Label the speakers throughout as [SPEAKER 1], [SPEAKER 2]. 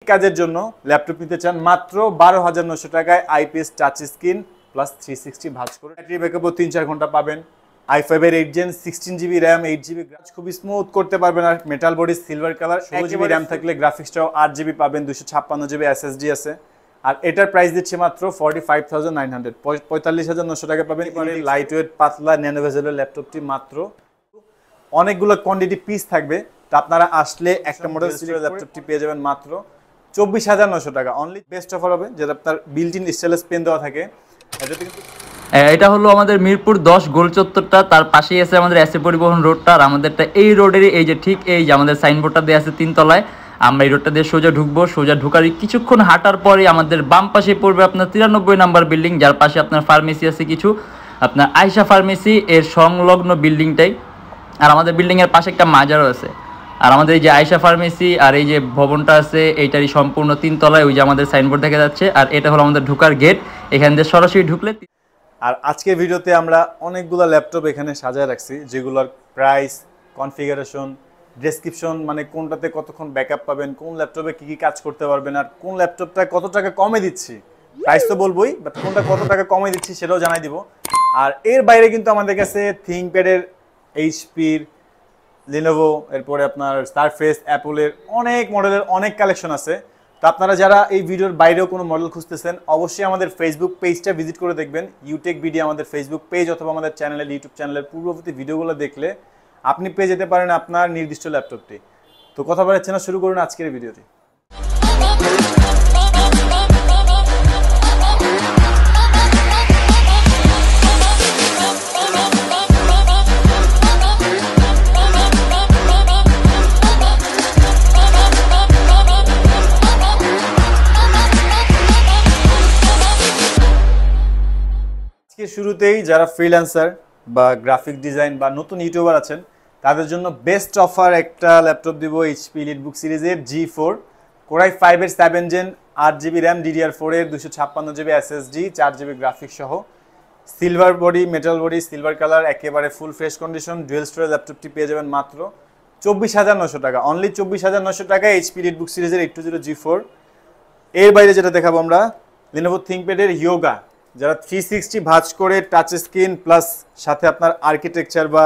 [SPEAKER 1] কাজের জন্য ল্যাপটপ নিতে চান মাত্র 12,900 টাকায় আইপিএস টাচ স্ক্রিন প্লাস 360 ভাঁজ করে ব্যাটারি ব্যাকআপও 3-4 ঘন্টা পাবেন। i5 এর 8 gen 16GB RAM 8GB graphics খুব স্মুথ করতে পারবেন। আর metal body silver colour 16GB RAM থাকলে গ্রাফিক্সটাও 8GB পাবেন, 256GB SSD আছে। আর এটার প্রাইস দিচ্ছে মাত্র 45,900 45,900 টাকা পাবেন। লাইট ওয়েট পাতলা ন্যানো বেজেলের ল্যাপটপটি মাত্র অনেকগুলো কোয়ান্টিটি পিস থাকবে, তো আপনারা আসলে একটা মডেল সিরিজের ল্যাপটপটি পেয়ে যাবেন মাত্র 24,900 টাকা। অনলি বেস্ট অফার হবে, যেটা আপনার বিল্ট ইন স্টেনলেস পেন দেওয়া থাকে। এটাতে কিন্তু
[SPEAKER 2] এটা হলো আমাদের মিরপুর 10 গোল চত্বরটা, তার পাশেই আছে আমাদের এসএ পরিবহন রোডটা। আর আমাদেরটা এই রোডেরই এই যে ঠিক এই যে আমাদের সাইনবোর্ডটা দেওয়া আছে 3 তলায়। আমরা এই রোডটা দিয়ে সোজা ঢুকবো, সোজা ঢুকার কিছুক্ষণ হাঁটার পরে আমাদের বাম পাশে পড়বে আপনার 93 নাম্বার বিল্ডিং, যার পাশে আপনার ফার্মেসি আছে কিছু, আপনার আয়শা ফার্মেসি এর সংলগ্ন বিল্ডিংটাই। আর আমাদের বিল্ডিংয়ের পাশে একটা মাজারও আছে। আর আমাদের এই যে আয়শা ফার্মেসি আর এই যে ভবনটা আছে এইটারই সম্পূর্ণ 3 তলায় ওই যে আমাদের সাইনবোর্ড দেখা যাচ্ছে। আর এটা হলো আমাদের ঢুকার গেট, এখান দিয়ে সরাসরি ঢুকলে।
[SPEAKER 1] আর আজকের ভিডিওতে আমরা অনেকগুলো ল্যাপটপ এখানে সাজায় রাখছি, যেগুলোর প্রাইস, কনফিগারেশন, ডেসক্রিপশন, মানে কোনটাতে কতক্ষণ ব্যাকআপ পাবেন, কোন ল্যাপটপে কী কী কাজ করতে পারবেন, আর কোন ল্যাপটপটা কত টাকা কমে দিচ্ছি। প্রাইস তো বলবোই, বাট কোনটা কত টাকা কমে দিচ্ছি সেটাও জানাই দিব। আর এর বাইরে কিন্তু আমাদের কাছে থিংকপ্যাডের, এইচপির, লিনোভো, এরপরে আপনার সারফেস, অ্যাপলের অনেক মডেলের অনেক কালেকশন আছে। তো আপনারা যারা এই ভিডিওর বাইরেও কোনো মডেল খুঁজতেছেন, অবশ্যই আমাদের ফেসবুক পেজটা ভিজিট করে দেখবেন। ইউটেকবিডি আমাদের ফেসবুক পেজ অথবা আমাদের চ্যানেলের ইউটিউব চ্যানেলের পূর্ববর্তী ভিডিওগুলো দেখলে আপনি পেয়ে যেতে পারেন আপনার নির্দিষ্ট ল্যাপটপটি। তো কথা বাড়াচ্ছি না, শুরু করুন আজকের ভিডিওটি। শুরুতেই যারা ফ্রিল্যান্সার বা গ্রাফিক ডিজাইন বা নতুন ইউটিউবার আছেন, তাদের জন্য বেস্ট অফার একটা ল্যাপটপ দিব, এইচপি এলিটবুক সিরিজের G4 কোরাই 5 এর 7 জেন 8GB RAM DDR4 এর 256GB SSD 4GB গ্রাফিক্স সহ silver body, metal body, silver colour, একেবারে full fresh condition dual storage ল্যাপটপটি পেয়ে যাবেন মাত্র 24,900 টাকা। অনলি 24,900 টাকা এইচপি এলিটবুক সিরিজের 820 G4। এর বাইরে যেটা দেখাবো আমরা, লিনোভো থিংকপ্যাডের ইয়োগা, যারা 360 ভাঁজ করে টাচ স্ক্রিন প্লাস সাথে আপনার আর্কিটেকচার বা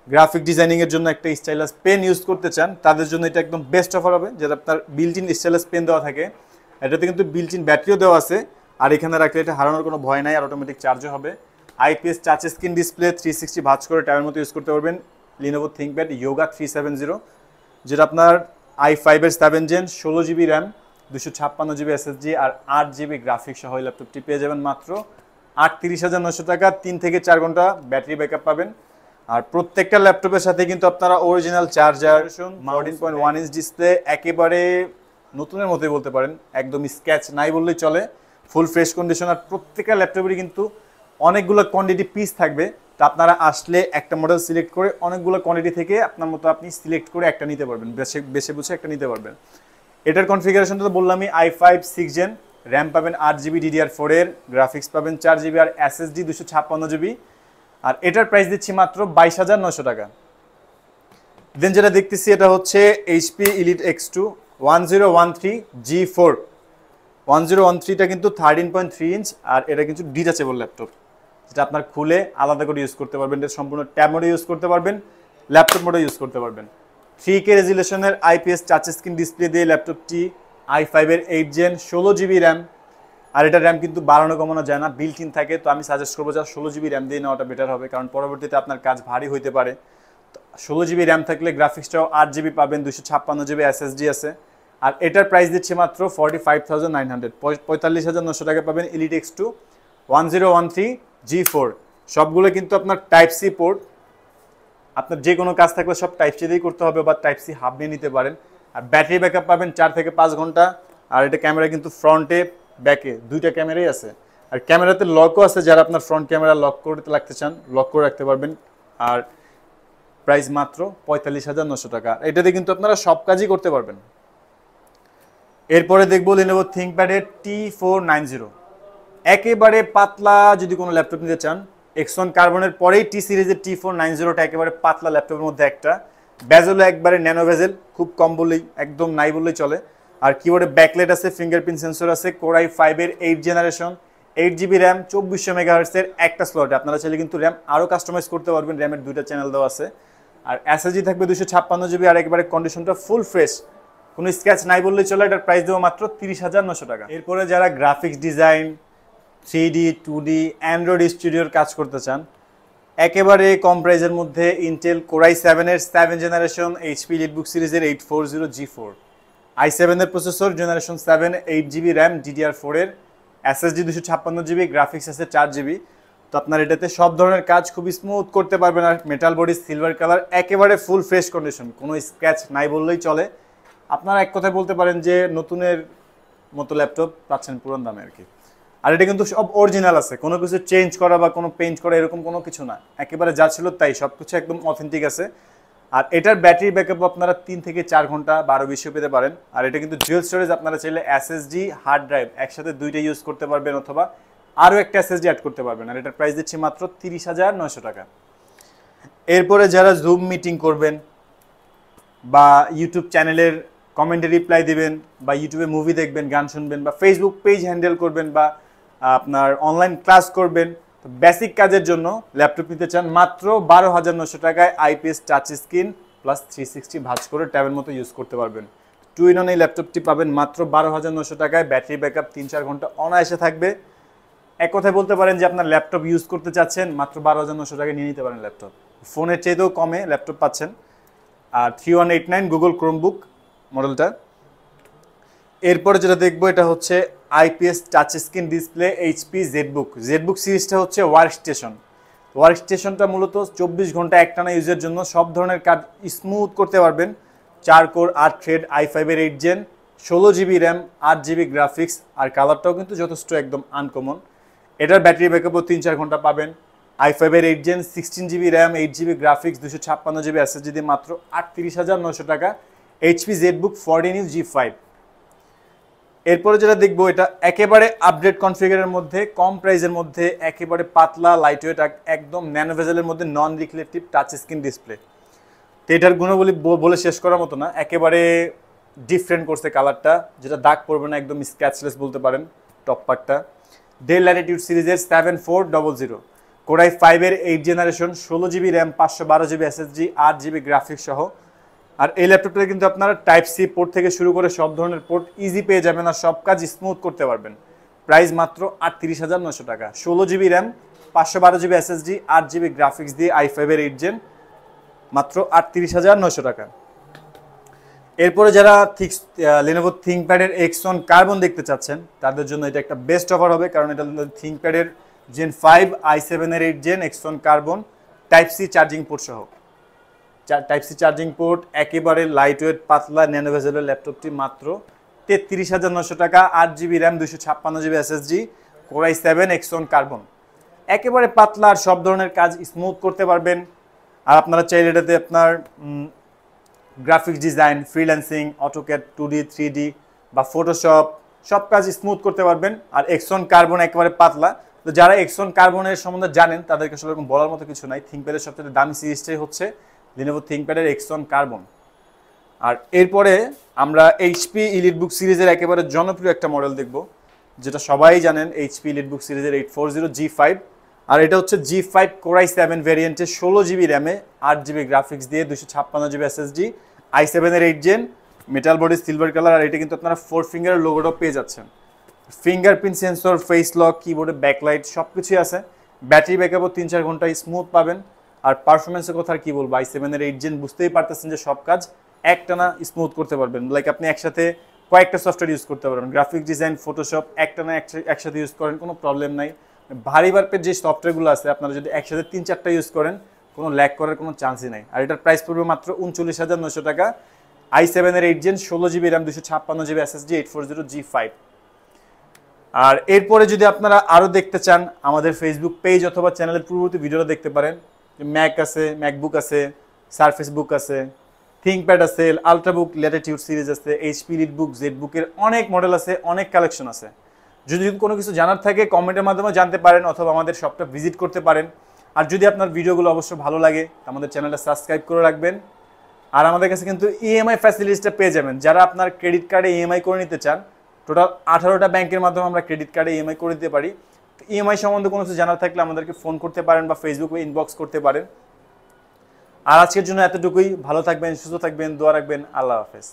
[SPEAKER 1] গ্রাফিক ডিজাইনিংয়ের জন্য একটা স্টাইলাস পেন ইউজ করতে চান, তাদের জন্য এটা একদম বেস্ট অফার হবে, যেটা আপনার বিল্ট ইন স্টাইলাস পেন দেওয়া থাকে। এটাতে কিন্তু বিল্ট ইন ব্যাটারিও দেওয়া আছে, আর এখানে রাখলে এটা হারানোর কোনো ভয় নাই, আর অটোমেটিক চার্জও হবে। আইপিএস টাচ স্ক্রিন ডিসপ্লে 360 ভাঁজ করে ট্যাবের মতো ইউজ করতে পারবেন। লিনোভো থিংকপ্যাড ইয়োগা 370, যেটা আপনার i5 এর 7 gen 16GB RAM 256GB SSD আর 8GB গ্রাফিক্স সহ এই ল্যাপটপটি পেয়ে যাবেন মাত্র 38,900 টাকা। 3 থেকে 4 ঘন্টা ব্যাটারি ব্যাকআপ পাবেন। আর প্রত্যেকটা ল্যাপটপের সাথে কিন্তু আপনারা অরিজিনাল চার্জার, 14.1 ইঞ্চ ডিসপ্লে, একেবারে নতুনের মতোই বলতে পারেন, একদম স্ক্র্যাচ নাই বললেই চলে, ফুল ফ্রেশ কন্ডিশন। আর প্রত্যেকটা ল্যাপটপেরই কিন্তু অনেকগুলো কোয়ান্টিটি পিস থাকবে, তো আপনারা আসলে একটা মডেল সিলেক্ট করে অনেকগুলো কোয়ান্টিটি থেকে আপনার মতো আপনি সিলেক্ট করে একটা নিতে পারবেন, বেশি বুঝে একটা নিতে পারবেন। এটার কনফিগারেশনটা তো বললামই, i5 6 জেন, র্যাম পাবেন 8GB DDR4 এর, গ্রাফিক্স পাবেন 4GB আর SSD 256GB। আর এটার প্রাইস দিচ্ছি মাত্র 22,900 টাকা। দেন যেটা দেখতেছি এটা হচ্ছে এইচপি এলিট X2 1013 G4। 1013টা কিন্তু 13.3 ইঞ্চ, আর এটা কিন্তু ডিটাচেবল ল্যাপটপ, যেটা আপনার খুলে আলাদা করে ইউজ করতে পারবেন। এটা সম্পূর্ণ ট্যাব মোডে ইউজ করতে পারবেন, ল্যাপটপ মোডে ইউজ করতে পারবেন। 3K রেজুলেশনের আইপিএস টাচ স্ক্রিন ডিসপ্লে দিয়ে ল্যাপটপটি, i5 এর 8 জেন 16GB RAM। আর এটা র্যাম কিন্তু বাড়ানো কমানো যায় না, বিল্ট ইন থাকে। তো আমি সাজেস্ট করবো যে 16GB RAM দিয়ে নেওয়াটা বেটার হবে, কারণ পরবর্তীতে আপনার কাজ ভারী হইতে পারে। 16GB RAM থাকলে গ্রাফিক্সটাও 8GB পাবেন, 256GB SSD আছে। আর এটার প্রাইস দিচ্ছে মাত্র 45,900 45,900 টাকা পাবেন এলিট X2 1013 G4। সবগুলো কিন্তু আপনার টাইপ সি পোর্ট, আপনার যে কোনো কাজ থাকলে সব টাইপ সি দিয়েই করতে হবে, বা টাইপ সি হাব নিয়ে নিতে পারেন। আর ব্যাটারি ব্যাকআপ পাবেন 4 থেকে 5 ঘন্টা। আর এটা ক্যামেরা কিন্তু ফ্রন্টে ব্যাকে দুইটা ক্যামেরাই আছে, আর ক্যামেরাতে লকও আছে, যারা আপনার ফ্রন্ট ক্যামেরা লক করতে রাখতে চান লক করে রাখতে পারবেন। আর প্রাইস মাত্র 45,900 টাকা। এটাতে কিন্তু আপনারা সব কাজই করতে পারবেন। এরপরে দেখবো লিনোভো থিংকপ্যাডের T490, একেবারে পাতলা যদি কোনো ল্যাপটপ নিতে চান, এক্সন কার্বনের পরেই টি সিরিজের T490টা একেবারে পাতলা ল্যাপটপের মধ্যে একটা। বেজেলও একবারে ন্যানো বেজেল, খুব কম বললেই, একদম নাই বললেই চলে। আর কিবোর্ডে ব্যাকলাইট আছে, ফিঙ্গারপ্রিন্ট সেন্সর আছে, Core i5 এর 8 জেনারেশন, 8GB র্যাম, 2400 মেগাহার্টজ এর একটা স্লটে। আপনারা চাইলে কিন্তু র্যাম আরও কাস্টমাইজ করতে পারবেন, র্যামের 2টা চ্যানেল দেওয়া আছে। আর এসএসডি থাকবে 256GB, আর একেবারে কন্ডিশনটা ফুল ফ্রেশ, কোনো স্ক্র্যাচ নাই বললেই চলে। এটার প্রাইস দেবো মাত্র 30,900 টাকা। এরপরে যারা graphics design, 3D 2D Android স্টুডিওর কাজ করতে চান, একেবারে কম প্রাইসের মধ্যে ইন্টেল Core i7 এর 7 জেনারেশন, এইচপি এলিটবুক সিরিজের 840G4, i7 এর processor, generation 7, 8GB RAM, DDR4 এর, এসএসডি 256GB, গ্রাফিক্স আছে 4GB। তো আপনার এটাতে সব ধরনের কাজ খুব স্মুথ করতে পারবেন। আর মেটাল বডি, সিলভার কালার, একেবারে ফুল ফ্রেশ কন্ডিশন, কোনো স্ক্র্যাচ নাই বললেই চলে। আপনারা এক কথায় বলতে পারেন যে নতুনের মতো ল্যাপটপ পাচ্ছেন পুরান দামে আর কি। আর এটা কিন্তু সব অরিজিনাল আছে, কোনো কিছু চেঞ্জ করা বা কোনো পেইন্ট করা এরকম কোনো কিছু না, একেবারে যা ছিল তাই, সব কিছু একদম অথেন্টিক আছে। আর এটার ব্যাটারি ব্যাকআপ আপনারা 3 থেকে 4 ঘন্টা 12-20 পেতে পারেন। আর এটা কিন্তু ডুয়াল স্টোরেজ, আপনারা চাইলে এসএসডি, হার্ড ড্রাইভ একসাথে 2টা ইউজ করতে পারবেন, অথবা আরও একটা এসএসডি অ্যাড করতে পারবেন। আর এটার প্রাইস দিচ্ছি মাত্র 30,900 টাকা। এরপরে যারা জুম মিটিং করবেন বা ইউটিউব চ্যানেলের কমেন্টে রিপ্লাই দিবেন, বা ইউটিউবে মুভি দেখবেন, গান শুনবেন, বা ফেসবুক পেজ হ্যান্ডেল করবেন, বা আপনার অনলাইন ক্লাস করবেন, তো বেসিক কাজের জন্য ল্যাপটপ নিতে চান, মাত্র 12,900 টাকায় আইপিএস টাচ স্ক্রিন প্লাস 360 ভাঁজ করে ট্যাবের মতো ইউজ করতে পারবেন। 2-in-1 এই ল্যাপটপটি পাবেন মাত্র 12,900 টাকায়। ব্যাটারি ব্যাকআপ 3-4 ঘন্টা অনায়াসে থাকবে। এক কথায় বলতে পারেন যে আপনার ল্যাপটপ ইউজ করতে চাচ্ছেন, মাত্র 12,900 টাকায় নিয়ে নিতে পারেন ল্যাপটপ। ফোনের চাইতেও কমে ল্যাপটপ পাচ্ছেন। আর 3189 গুগল ক্রোমবুক মডেলটা। এরপরে যেটা দেখবো এটা হচ্ছে IPS touch screen display HP ZBook সিরিজটা হচ্ছে ওয়ার্কস্টেশনটা মূলত 24 ঘন্টা একটানা ইউজের জন্য সব ধরনের কাজ স্মুথ করতে পারবেন। 4 কোর 8 থ্রেড, i5 এর 8 gen, 16GB RAM, 8GB graphics, আর কালারটাও কিন্তু যথেষ্ট একদম আনকমন। এটার ব্যাটারি ব্যাকআপও 3-4 ঘন্টা পাবেন। i5 এর 8 gen, 16GB RAM, 8GB graphics, 256GB SSD দিয়ে মাত্র 38,900 টাকা। HP ZBook 14 G5। এরপরে যেটা দেখবো এটা একেবারে আপডেট কনফিগারের মধ্যে, কম প্রাইসের মধ্যে, একেবারে পাতলা লাইটওয়েট, একদম ন্যানো ভেজেলের মধ্যে নন রিফ্লেকটিভ টাচ স্ক্রিন ডিসপ্লে। তো এটার গুণাবলী বলে শেষ করার মতো না, একেবারে ডিফারেন্ট করছে কালারটা, যেটা দাগ পড়বে না, একদম স্ক্র্যাচলেস বলতে পারেন টপ পার্টটা। ডেল ল্যাটিটিউড সিরিজের 7400, Core i5 এর 8 generation, 16GB RAM, 512GB SSD, 8GB graphics সহ। আর এই ল্যাপটপটা কিন্তু আপনারা টাইপ সি পোর্ট থেকে শুরু করে সব ধরনের পোর্ট ইজি পেয়ে যাবেন, আর সব কাজ স্মুথ করতে পারবেন। প্রাইস মাত্র 38,900 টাকা। 16GB RAM, 512GB SSD, 8GB graphics দিয়ে i5 এর 8 জেন, মাত্র 38,900 টাকা। এরপরে যারা Lenovo ThinkPad এর X1 কার্বন দেখতে চাচ্ছেন, তাদের জন্য এটা একটা বেস্ট অফার হবে, কারণ এটা ThinkPad এর Gen 5, i7 এর 8 gen, X1 carbon, type C charging port সহ। টাইপ সি চার্জিং পোর্ট, একেবারে লাইটওয়েট পাতলা ন্যানো ভেজেলের ল্যাপটপটি মাত্র 33,900 টাকা। 8GB RAM, 256GB SSD, Core i7 X1 carbon, একেবারে পাতলা, আর সব ধরনের কাজ স্মুথ করতে পারবেন। আর আপনারা চাইলে এটাতে আপনার graphics design, freelancing, AutoCAD 2D 3D বা ফটোশপ সব কাজ স্মুথ করতে পারবেন। আর X1 কার্বন একেবারে পাতলা। তো যারা X1 কার্বনের সম্বন্ধে জানেন তাদেরকে আসলে এরকম বলার মতো কিছু নাই। ThinkPad এর সবচেয়ে দামি সিরিজটাই হচ্ছে Lenovo ThinkPad এর X1 কার্বন। আর এরপরে আমরা এইচপি এলিটবুক সিরিজের একেবারে জনপ্রিয় একটা মডেল দেখব, যেটা সবাই জানেন, এইচপি এলিটবুক সিরিজের 840G5। আর এটা হচ্ছে G5 Core i7 ভ্যারিয়েন্টে, 16GB র্যামে, 8GB graphics দিয়ে, 256GB এসএসডি, i7 এর 8 gen, metal body, silver colour. আর এটা কিন্তু আপনারা 4 ফিঙ্গারের লোগোটাও পেয়ে যাচ্ছেন। ফিঙ্গারপ্রিন্ট সেন্সর, ফেস লক, কিবোর্ডে ব্যাকলাইট সব কিছুই আছে। ব্যাটারি ব্যাকআপও 3-4 ঘন্টা স্মুথ পাবেন। আর পারফরমেন্সের কথা কি বলবো, i7 এর 8 জেন, বুঝতেই পারতেছেন যে সব কাজ একটানা স্মুথ করতে পারবেন। লাইক আপনি একসাথে কয়েকটা সফটওয়্যার ইউজ করতে পারবেন, গ্রাফিক্স ডিজাইন, ফটোশপ একটানা একসাথে ইউজ করেন, কোনো প্রবলেম নাই। ভারী বার্পের যে সফটওয়্যারগুলো আছে আপনারা যদি একসাথে 3-4টা ইউজ করেন, কোনো ল্যাগ করার কোনো চান্সই নাই। আর এটার প্রাইস পড়বে মাত্র 39,900 টাকা। i7 এর 8 gen, 16GB RAM, 256GB SSD, 840G5। আর এরপরে যদি আপনারা আরও দেখতে চান, আমাদের ফেসবুক পেজ অথবা চ্যানেলের পূর্ববর্তী ভিডিওটা দেখতে পারেন। ম্যাক আছে, ম্যাকবুক আছে, সারফেস বুক আছে, ThinkPad আছে, আলট্রাবুক ল্যাটিটিউড সিরিজ আছে, এইচপি এলিটবুক, জেডবুকের অনেক মডেল আছে, অনেক কালেকশন আছে। যদি কোনো কিছু জানার থাকে কমেন্টের মাধ্যমে জানতে পারেন, অথবা আমাদের শপটা ভিজিট করতে পারেন। আর যদি আপনার ভিডিওগুলো অবশ্যই ভালো লাগে, আমাদের চ্যানেলটা সাবস্ক্রাইব করে রাখবেন। আর আমাদের কাছে কিন্তু ইএমআই ফ্যাসিলিটিসটা পেয়ে যাবেন। যারা আপনার ক্রেডিট কার্ডে ইএমআই করে নিতে চান, টোটাল 18টা ব্যাংকের মাধ্যমে আমরা ক্রেডিট কার্ডে ইএমআই করে দিতে পারি। ইএমআই সম্বন্ধে কোনো কিছু জানার থাকলে আমাদেরকে ফোন করতে পারেন বা ফেসবুকে ইনবক্স করতে পারেন। আর আজকের জন্য এতটুকুই। ভালো থাকবেন, সুস্থ থাকবেন, দোয়া রাখবেন। আল্লাহ হাফেজ।